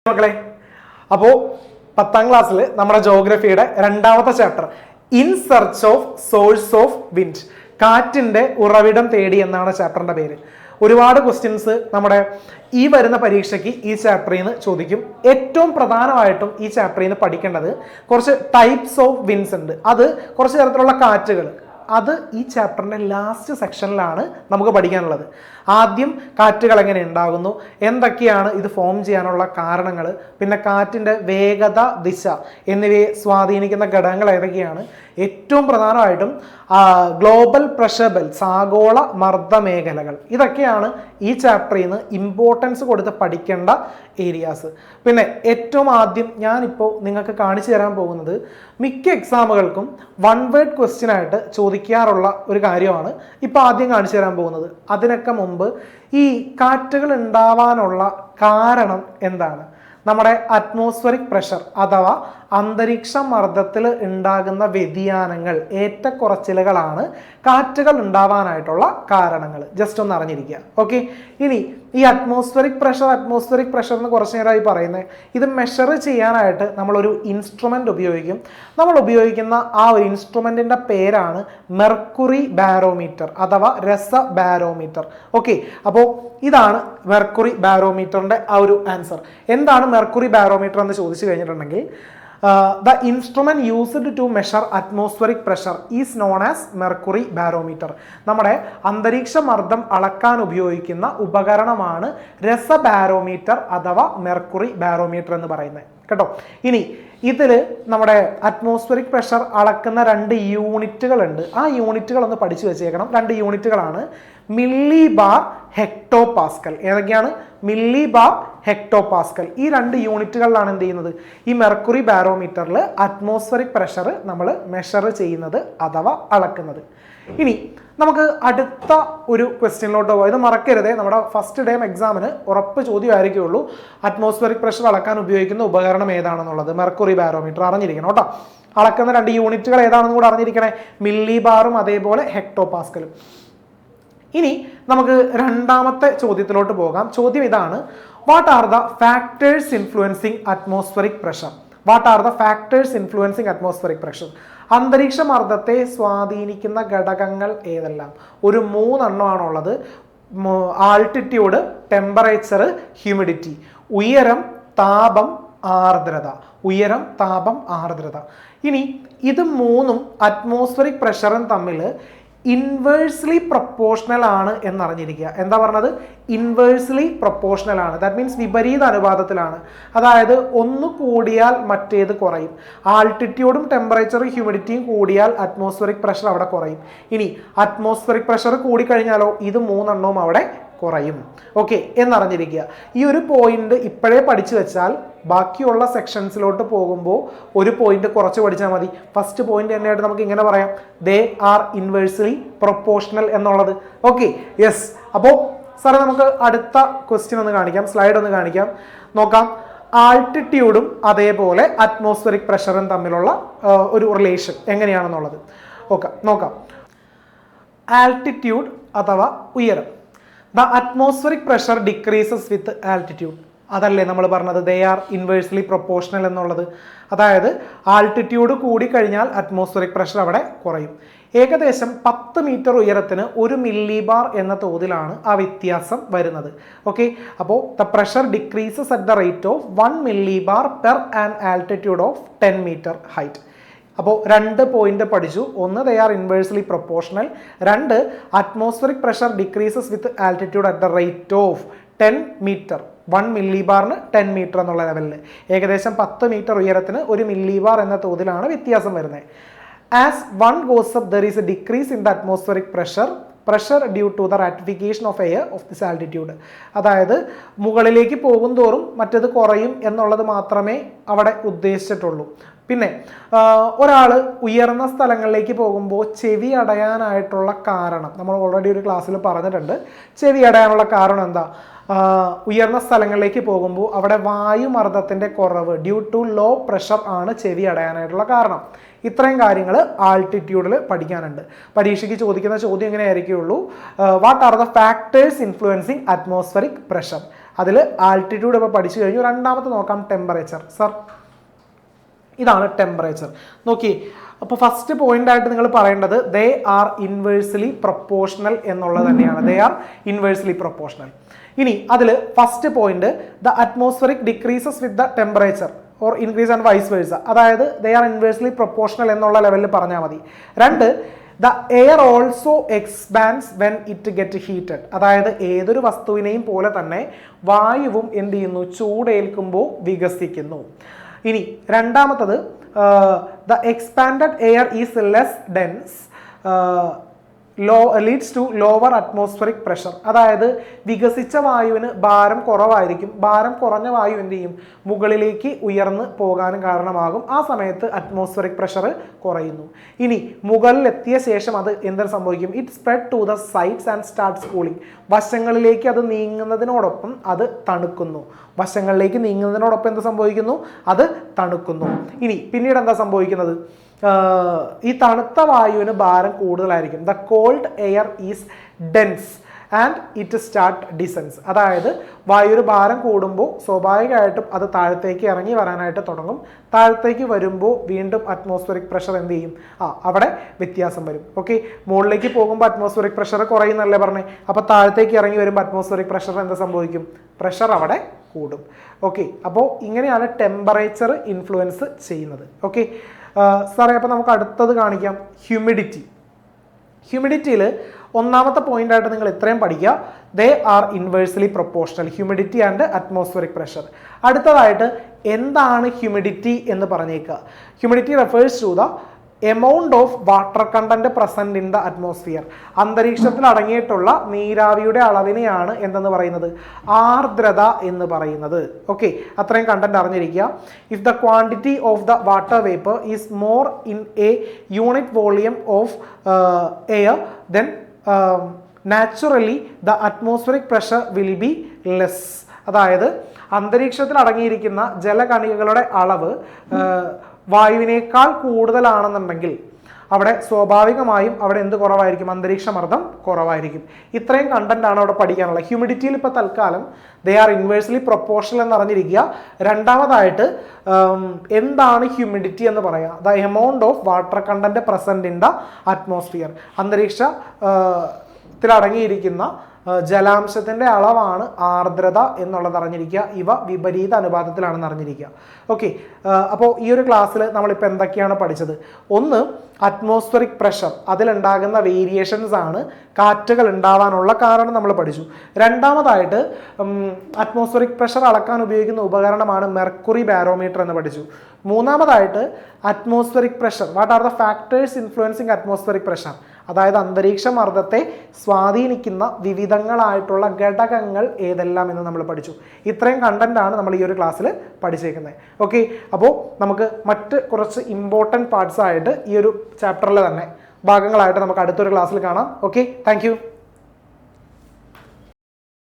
മക്കളെ, അപ്പോൾ 10ാം ക്ലാസ്സിൽ നമ്മുടെ ജോഗ്രഫിയുടെ രണ്ടാമത്തെ chapter in search of swords of wind, കാറ്റിന്റെ ഉറവിടം തേടി എന്നാണ് ചാപ്റ്ററിന്റെ പേര്. ഒരുപാട് ക്വസ്റ്റ്യൻസ് നമ്മുടെ ഈ വരുന്ന പരീക്ഷയ്ക്ക് ഈ ചാപ്റ്ററിൽ നിന്ന് ചോദിക്കും. ഏറ്റവും പ്രധാനമായിട്ടും ഈ ചാപ്റ്ററിൽ നിന്ന് പഠിക്കേണ്ടത് കുറച്ച് ടൈപ്സ് ഓഫ് വിൻഡ്സ് ഉണ്ട്. അത് കുറച്ച് തരത്തിലുള്ള കാറ്റുകൾ, അത് ഈ ചാപ്റ്ററിന്റെ ലാസ്റ്റ് സെക്ഷനിലാണ് നമുക്ക് പഠിക്കാനുള്ളത്. ആദ്യം കാറ്റുകൾ എങ്ങനെ ഉണ്ടാകുന്നു, എന്തൊക്കെയാണ് ഇത് ഫോം ചെയ്യാനുള്ള കാരണങ്ങൾ, പിന്നെ കാറ്റിൻ്റെ വേഗത, ദിശ എന്നിവയെ സ്വാധീനിക്കുന്ന ഘടകങ്ങൾ ഏതൊക്കെയാണ്, ഏറ്റവും പ്രധാനമായിട്ടും ഗ്ലോബൽ പ്രഷർ ബെൽറ്റ്സ്, ആഗോള മർദ്ദ മേഖലകൾ, ഇതൊക്കെയാണ് ഈ ചാപ്റ്ററിൽ നിന്ന് ഇമ്പോർട്ടൻസ് കൊടുത്ത് പഠിക്കേണ്ട ഏരിയാസ്. പിന്നെ ഏറ്റവും ആദ്യം ഞാനിപ്പോൾ നിങ്ങൾക്ക് കാണിച്ചു തരാൻ പോകുന്നത് മിക്ക എക്സാമുകൾക്കും വൺ വേർഡ് ക്വസ്റ്റ്യൻ ആയിട്ട് ചോദിക്കാറുള്ള ഒരു കാര്യമാണ് ഇപ്പോൾ ആദ്യം കാണിച്ചു തരാൻ പോകുന്നത്. അതിനൊക്കെ മുമ്പ് ഈ കാറ്റുകൾ ഉണ്ടാവാനുള്ള കാരണം എന്താണ്? നമ്മുടെ അറ്റ്മോസ്ഫറിക് പ്രഷർ അഥവാ അന്തരീക്ഷ മർദ്ദത്തിൽ ഉണ്ടാകുന്ന വ്യതിയാനങ്ങൾ, ഏറ്റക്കുറച്ചിലുകളാണ് കാറ്റുകൾ ഉണ്ടാവാനായിട്ടുള്ള കാരണങ്ങൾ. ജസ്റ്റ് ഒന്ന് അറിഞ്ഞിരിക്കുക. ഓക്കെ, ഇനി ഈ അറ്റ്മോസ്ഫറിക് പ്രഷർ എന്ന് കുറച്ച് നേരമായി പറയുന്നത്, ഇത് മെഷർ ചെയ്യാനായിട്ട് നമ്മളൊരു ഇൻസ്ട്രുമെൻ്റ് ഉപയോഗിക്കും. നമ്മൾ ഉപയോഗിക്കുന്ന ആ ഒരു ഇൻസ്ട്രുമെൻറ്റിൻ്റെ പേരാണ് മെർക്കുറി ബാരോമീറ്റർ അഥവാ രസ ബാരോമീറ്റർ. ഓക്കെ, അപ്പോൾ ഇതാണ് മെർക്കുറി ബാരോമീറ്ററിൻ്റെ ആ ഒരു ആൻസർ. എന്താണ് മെർക്കുറി ബാരോമീറ്റർ എന്ന് ചോദിച്ചു കഴിഞ്ഞിട്ടുണ്ടെങ്കിൽ, the instrument used to measure atmospheric pressure is known as mercury barometer. നമ്മുടെ അന്തരീക്ഷ മർദ്ദം അളക്കാൻ ഉപയോഗിക്കുന്ന ഉപകരണമാണ് രസ ബാരോമീറ്റർ അഥവാ മെർക്കുറി ബാരോമീറ്റർ എന്ന് പറയുന്നത് കേട്ടോ. ഇനി ഇതിൽ നമ്മുടെ അറ്റ്മോസ്ഫറിക് പ്രഷർ അളക്കുന്ന 2 യൂണിറ്റുകൾ ഉണ്ട്. ആ യൂണിറ്റുകൾ ഒന്ന് പഠിച്ചു വെച്ചേക്കണം. 2 യൂണിറ്റുകളാണ് മില്ലി ബാർ, ഹെക്ടോ പാസ്കൽ. ഏതൊക്കെയാണ്? Milli bar, hecto Pascal. ഈ 2 യൂണിറ്റുകളിലാണ് എന്ത് ചെയ്യുന്നത്, ഈ മെർക്കുറി ബാരോമീറ്ററിൽ അറ്റ്മോസ്ഫറിക് പ്രഷർ നമ്മൾ മെഷർ ചെയ്യുന്നത് അഥവാ അളക്കുന്നത്. ഇനി നമുക്ക് അടുത്ത ഒരു ക്വസ്റ്റ്യനിലോട്ട് പോകാം. ഇത് മറക്കരുതേ, നമ്മുടെ ഫസ്റ്റ് ടൈം എക്സാമിന് ഉറപ്പ് ചോദ്യമായിരിക്കുള്ളൂ. അറ്റ്മോസ്ഫറിക് പ്രഷർ അളക്കാൻ ഉപയോഗിക്കുന്ന ഉപകരണം ഏതാണെന്നുള്ളത് മെർക്കുറി ബാരോമീറ്റർ അറിഞ്ഞിരിക്കണം കേട്ടോ. അളക്കുന്ന 2 യൂണിറ്റുകൾ ഏതാണെന്ന് കൂടെ അറിഞ്ഞിരിക്കണേ, മില്ലി ബാറും അതേപോലെ ഹെക്ടോ പാസ്കലും. ഇനി നമുക്ക് രണ്ടാമത്തെ ചോദ്യത്തിലോട്ട് പോകാം. ചോദ്യം ഇതാണ്: what are the factors influencing atmospheric pressure? What are the factors influencing atmospheric pressure? അന്തരീക്ഷ മർദ്ദത്തെ സ്വാധീനിക്കുന്ന ഘടകങ്ങൾ ഏതെല്ലാം? ഒരു 3 എണ്ണമാണുള്ളത്. Altitude, temperature, humidity. ഉയരം, താപം, ആർദ്രത. ഉയരം, താപം, ആർദ്രത. ഇനി ഇത് 3ഉം അറ്റ്മോസ്ഫറിക് പ്രഷറും തമ്മിൽ ഇൻവേഴ്സ്ലി പ്രൊപ്പോർഷണൽ ആണ് എന്നറിഞ്ഞിരിക്കുക. എന്താ പറഞ്ഞത്? ഇൻവേഴ്സ്ലി പ്രൊപ്പോർഷണൽ ആണ്. ദാറ്റ് മീൻസ് വിപരീത അനുപാതത്തിലാണ്. അതായത് ഒന്ന് കൂടിയാൽ മറ്റേത് കുറയും. ആൾട്ടിറ്റ്യൂഡും ടെമ്പറേച്ചറും ഹ്യൂമിഡിറ്റിയും കൂടിയാൽ അറ്റ്മോസ്ഫറിക് പ്രഷർ അവിടെ കുറയും. ഇനി അറ്റ്മോസ്ഫറിക് പ്രഷർ കൂടിക്കഴിഞ്ഞാലോ ഇത് 3 എണ്ണവും അവിടെ കുറയും. ഓക്കെ എന്നറിഞ്ഞിരിക്കുക. ഈ ഒരു പോയിന്റ് ഇപ്പോഴേ പഠിച്ചു വെച്ചാൽ ബാക്കിയുള്ള സെക്ഷൻസിലോട്ട് പോകുമ്പോൾ ഒരു പോയിന്റ് കുറച്ച് പഠിച്ചാൽ മതി. ഫസ്റ്റ് പോയിന്റ് തന്നെയായിട്ട് നമുക്ക് ഇങ്ങനെ പറയാം, ദേ ആർ ഇൻവേഴ്സ്ലി പ്രൊപ്പോർഷണൽ എന്നുള്ളത്. Okay, yes. അപ്പോൾ സാറേ നമുക്ക് അടുത്ത ക്വസ്റ്റ്യൻ ഒന്ന് കാണിക്കാം, സ്ലൈഡ് ഒന്ന് കാണിക്കാം, നോക്കാം. ആൾട്ടിറ്റ്യൂഡും അതേപോലെ അറ്റ്മോസ്ഫറിക് പ്രഷറും തമ്മിലുള്ള ഒരു റിലേഷൻ എങ്ങനെയാണെന്നുള്ളത് നോക്കാം. ആൾട്ടിറ്റ്യൂഡ് അഥവാ ഉയരം. The atmospheric pressure decreases with altitude. അതല്ലേ നമ്മൾ പറഞ്ഞത് ദേ ആർ ഇൻവേഴ്സ്ലി പ്രൊപ്പോർഷണൽ എന്നുള്ളത്. അതായത് ആൾട്ടിറ്റ്യൂഡ് കൂടിക്കഴിഞ്ഞാൽ അറ്റ്മോസ്ഫറിക് പ്രഷർ അവിടെ കുറയും. ഏകദേശം 10 മീറ്റർ ഉയരത്തിന് 1 മില്ലി ബാർ എന്ന തോതിലാണ് ആ വ്യത്യാസം വരുന്നത്. ഓക്കെ, അപ്പോൾ the pressure decreases at the rate of 1 milli bar per an altitude of 10 meter height. അപ്പോൾ 2 പോയിന്റ് പഠിച്ചു. ഒന്ന്, they are inversely proportional. 2, atmospheric pressure decreases with altitude at the rate of 10 meter. 1 milli ബാറിന് 10 metre എന്നുള്ള ലെവലിൽ ഏകദേശം 10 metre ഉയരത്തിന് 1 milli bar എന്ന തോതിലാണ് വ്യത്യാസം വരുന്നത്. As 1 goes up, there is a decrease in the atmospheric pressure due to the ratification of air of this altitude. അതായത് മുകളിലേക്ക് പോകും തോറും മറ്റത് കുറയും എന്നുള്ളത് മാത്രമേ അവിടെ ഉദ്ദേശിച്ചിട്ടുള്ളൂ. പിന്നെ ഒരാൾ ഉയർന്ന സ്ഥലങ്ങളിലേക്ക് പോകുമ്പോൾ ചെവി അടയാനായിട്ടുള്ള കാരണം നമ്മൾ ഓൾറെഡി ഒരു ക്ലാസ്സിൽ പറഞ്ഞിട്ടുണ്ട്. ചെവി അടയാനുള്ള കാരണം എന്താ? ഉയർന്ന സ്ഥലങ്ങളിലേക്ക് പോകുമ്പോൾ അവിടെ വായുമർദ്ദത്തിൻ്റെ കുറവ് ഡ്യൂ ടു ലോ പ്രഷർ ആണ് ചെവി അടയാനായിട്ടുള്ള കാരണം. ഇത്രയും കാര്യങ്ങൾ ആൾട്ടിറ്റ്യൂഡിൽ പഠിക്കാനുണ്ട്. പരീക്ഷയ്ക്ക് ചോദിക്കുന്ന ചോദ്യം എങ്ങനെ ആയിരിക്കുള്ളൂ, what are the factors influencing atmospheric pressure. അതിൽ ആൾട്ടിറ്റ്യൂഡ് ഇപ്പോൾ പഠിച്ചു കഴിഞ്ഞു. രണ്ടാമത്തെ നോക്കാം ടെമ്പറേച്ചർ. സർ, ഇതാണ് ടെമ്പറേച്ചർ. നോക്കി, അപ്പോൾ ഫസ്റ്റ് പോയിന്റ് ആയിട്ട് നിങ്ങൾ പറയേണ്ടത് ദേ ആർ ഇൻവേഴ്സ്ലി പ്രൊപ്പോർഷണൽ എന്നുള്ളത് തന്നെയാണ്. They are inversely proportional. ഇനി അതിൽ first point, the atmospheric decreases with the temperature or increase and vice versa. അതായത് ദേ ആർ ഇൻവേഴ്സ്ലി പ്രൊപ്പോർഷണൽ എന്നുള്ള ലെവലിൽ പറഞ്ഞാൽ മതി. രണ്ട്, the air also expands when it get heated. അതായത് ഏതൊരു വസ്തുവിനെയും പോലെ തന്നെ വായുവും എന്ത് ചെയ്യുന്നു? ചൂടേൽക്കുമ്പോൾ വികസിക്കുന്നു. ഇനി രണ്ടാമത്തത്, the expanded air is less dense leads to lower atmospheric pressure. അതായത് വികസിച്ച വായുവിന് ഭാരം കുറവായിരിക്കും. ഭാരം കുറഞ്ഞ വായു എന്ത് ചെയ്യും? മുകളിലേക്ക് ഉയർന്ന് പോകാനും കാരണമാകും. ആ സമയത്ത് അറ്റ്മോസ്ഫറിക് പ്രഷർ കുറയുന്നു. ഇനി മുകളിലെത്തിയ ശേഷം അത് എന്ത് സംഭവിക്കും? It spread to the sides and starts cooling. വശങ്ങളിലേക്ക് അത് നീങ്ങുന്നതിനോടൊപ്പം അത് തണുക്കുന്നു. വശങ്ങളിലേക്ക് നീങ്ങുന്നതിനോടൊപ്പം എന്ത് സംഭവിക്കുന്നു? അത് തണുക്കുന്നു. ഇനി പിന്നീട് എന്താ സംഭവിക്കുന്നത്? ഈ തണുത്ത വായുവിന് ഭാരം കൂടുതലായിരിക്കും. The called air is dense and it start descends. അതായത് വായുവിന് ഭാരം കൂടുമ്പോൾ സ്വാഭാവികമായിട്ടും അത് താഴത്തേക്ക് ഇറങ്ങി വരാനായിട്ട് തുടങ്ങും. താഴത്തേക്ക് വരുമ്പോൾ വീണ്ടും അറ്റ്മോസ്ഫറിക് പ്രഷർ എന്ത് ചെയ്യും? അവിടെ വ്യത്യാസം വരും. ഓക്കെ, മുകളിലേക്ക് പോകുമ്പോൾ അറ്റ്മോസ്ഫറിക് പ്രഷർ കുറയുന്നല്ലേ പറഞ്ഞേ. അപ്പോൾ താഴത്തേക്ക് ഇറങ്ങി വരുമ്പോൾ അറ്റ്മോസ്ഫറിക് പ്രഷർ എന്താ സംഭവിക്കും? പ്രഷർ അവിടെ കൂടും. ഓക്കെ, അപ്പോൾ ഇങ്ങനെയാണ് ടെമ്പറേച്ചർ ഇൻഫ്ലുവൻസ് ചെയ്യുന്നത്. ഓക്കെ സാറേ, അപ്പോൾ നമുക്ക് അടുത്തത് കാണിക്കാം, ഹ്യൂമിഡിറ്റി. ഹ്യൂമിഡിറ്റിയിൽ ഒന്നാമത്തെ പോയിന്റ് ആയിട്ട് നിങ്ങൾ ഇത്രയും പഠിക്കുക, they are inversely proportional, humidity and atmospheric pressure. അടുത്തതായിട്ട് എന്താണ് ഹ്യൂമിഡിറ്റി എന്ന് പറഞ്ഞേക്കുക. Humidity refers to the amount of water content present in the atmosphere. അന്തരീക്ഷത്തിൽ അടങ്ങിയിട്ടുള്ള നീരാവിയുടെ അളവിനെയാണ് എന്തെന്ന് പറയുന്നത്? ആർദ്രത എന്ന് പറയുന്നത്. ഓക്കെ, അത്രയും കണ്ടന്റ് അറിഞ്ഞിരിക്കുക. If the quantity of the water vapour is more in A unit volume of air then naturally the atmospheric pressure will be less. അതായത് അന്തരീക്ഷത്തിൽ അടങ്ങിയിരിക്കുന്ന ജലകണികകളുടെ അളവ് വായുവിനേക്കാൾ കൂടുതലാണെന്നുണ്ടെങ്കിൽ അവിടെ സ്വാഭാവികമായും അവിടെ എന്ത് കുറവായിരിക്കും? അന്തരീക്ഷ മർദ്ദം കുറവായിരിക്കും. ഇത്രയും കണ്ടന്റ് ആണ് അവിടെ പഠിക്കാനുള്ളത്. ഹ്യൂമിഡിറ്റിയിൽ ഇപ്പോൾ തൽക്കാലം ദേ ആർ ഇൻവേഴ്സ്ലി പ്രൊപ്പോർഷണൽ എന്ന് അറിഞ്ഞിരിക്കുക. രണ്ടാമതായിട്ട് എന്താണ് ഹ്യൂമിഡിറ്റി എന്ന് പറയാം? The amount of water content present in the atmosphere. അന്തരീക്ഷത്തിൽ അടങ്ങിയിരിക്കുന്ന ജലാംശത്തിൻ്റെ അളവാണ് ആർദ്രത എന്നുള്ളത് അറിഞ്ഞിരിക്കുക. ഇവ വിപരീത അനുപാതത്തിലാണെന്ന് അറിഞ്ഞിരിക്കുക. ഓക്കെ, അപ്പോൾ ഈ ഒരു ക്ലാസ്സിൽ നമ്മളിപ്പോൾ എന്തൊക്കെയാണ് പഠിച്ചത്? ഒന്ന്, അറ്റ്മോസ്ഫറിക് പ്രഷർ, അതിലുണ്ടാകുന്ന വേരിയേഷൻസ് ആണ് കാറ്റുകൾ ഉണ്ടാവാനുള്ള കാരണം നമ്മൾ പഠിച്ചു. രണ്ടാമതായിട്ട് അറ്റ്മോസ്ഫറിക് പ്രഷർ അളക്കാൻ ഉപയോഗിക്കുന്ന ഉപകരണമാണ് മെർക്കുറി ബാരോമീറ്റർ എന്ന് പഠിച്ചു. മൂന്നാമതായിട്ട് atmospheric pressure, what are the factors influencing atmospheric pressure. അതായത് അന്തരീക്ഷ മർദ്ദത്തെ സ്വാധീനിക്കുന്ന വിവിധങ്ങളായിട്ടുള്ള ഘടകങ്ങൾ ഏതെല്ലാം എന്ന് നമ്മൾ പഠിച്ചു. ഇത്രയും കണ്ടന്റ് ആണ് നമ്മൾ ഈ ഒരു ക്ലാസ്സിൽ പഠിച്ചേക്കുന്നത്. ഓക്കെ, അപ്പോൾ നമുക്ക് മറ്റ് കുറച്ച് ഇമ്പോർട്ടൻറ്റ് പാർട്സ് ആയിട്ട് ഈ ഒരു ചാപ്റ്ററിൽ തന്നെ ഭാഗങ്ങളായിട്ട് നമുക്ക് അടുത്തൊരു ക്ലാസ്സിൽ കാണാം. Okay, thank